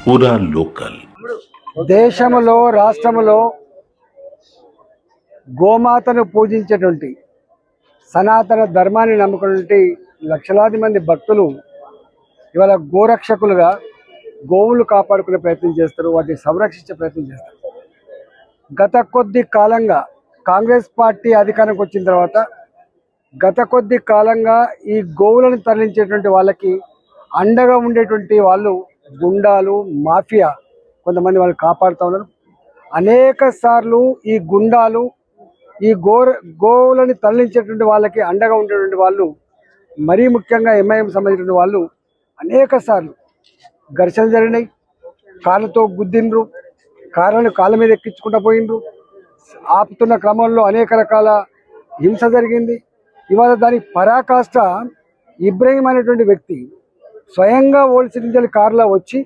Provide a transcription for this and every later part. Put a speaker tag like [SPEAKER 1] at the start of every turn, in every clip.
[SPEAKER 1] పూరా లోకల్.
[SPEAKER 2] దేశములో రాష్ట్రములో గోమాతను పూజించేటువంటి సనాతన ధర్మాన్ని నమ్ముకున్నటువంటి లక్షలాది మంది భక్తులు ఇవాళ గోరక్షకులుగా గోవులు కాపాడుకునే ప్రయత్నం చేస్తారు, వాటిని సంరక్షించే ప్రయత్నం చేస్తారు. గత కొద్ది కాలంగా కాంగ్రెస్ పార్టీ అధికారంకి వచ్చిన తర్వాత గత కొద్ది కాలంగా ఈ గోవులను తరలించేటువంటి వాళ్ళకి అండగా ఉండేటువంటి వాళ్ళు గుండాలు, మాఫియా కొంతమంది వాళ్ళు కాపాడుతూ ఉన్నారు. అనేక సార్లు ఈ గుండాలు ఈ గోవులని తరలించేటువంటి వాళ్ళకి అండగా ఉండేటువంటి వాళ్ళు, మరీ ముఖ్యంగా ఎంఐఎం సంబంధించిన వాళ్ళు అనేక సార్లు ఘర్షణలు జరిగినాయి. కాళ్ళతో గుద్దిండ్రు, కార్లను కాళ్ళ మీద ఎక్కించుకుంటూ పోయిండ్రు. ఆపుతున్న క్రమంలో అనేక రకాల హింస జరిగింది. ఇవాళ దానికి పరాకాష్ట ఇబ్రహీం అనేటువంటి వ్యక్తి స్వయంగా ఓల్సిటింజల్ కారులో వచ్చి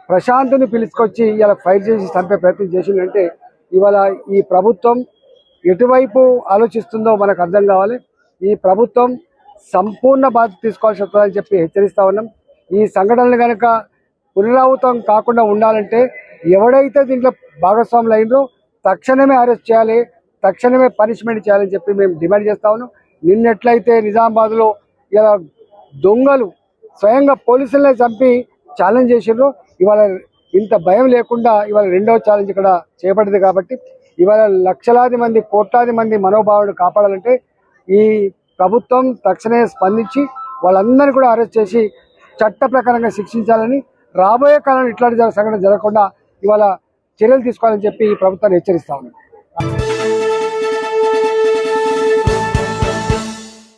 [SPEAKER 2] ప్రశాంత్ని పిలుచుకొచ్చి ఇలా ఫైర్ చేసి చంపే ప్రయత్నం చేసిందంటే ఇవాళ ఈ ప్రభుత్వం ఎటువైపు ఆలోచిస్తుందో మనకు అర్థం కావాలి. ఈ ప్రభుత్వం సంపూర్ణ బాధ్యత తీసుకోవాల్సి వస్తుందని చెప్పి హెచ్చరిస్తూ ఉన్నాం. ఈ సంఘటనలు కనుక పునరావృతం కాకుండా ఉండాలంటే ఎవడైతే దీంట్లో భాగస్వాములు అయినరో తక్షణమే అరెస్ట్ చేయాలి, తక్షణమే పనిష్మెంట్ చేయాలని చెప్పి మేము డిమాండ్ చేస్తా ఉన్నాం. నిన్నెట్లయితే నిజామాబాద్లో ఇలా దొంగలు స్వయంగా పోలీసులనే చంపి ఛాలెంజ్ చేసిండ్రు, ఇవాళ ఇంత భయం లేకుండా ఇవాళ రెండవ ఛాలెంజ్ ఇక్కడ చేపట్టింది. కాబట్టి ఇవాళ లక్షలాది మంది, కోట్లాది మంది మనోభావాలను కాపాడాలంటే ఈ ప్రభుత్వం తక్షణమే స్పందించి వాళ్ళందరినీ కూడా అరెస్ట్ చేసి చట్ట ప్రకారంగా శిక్షించాలని, రాబోయే కాలంలో ఇట్లాంటి సంఘటన జరగకుండా ఇవాళ చర్యలు తీసుకోవాలని చెప్పి ఈ ప్రభుత్వాన్ని హెచ్చరిస్తా ఉన్నాం.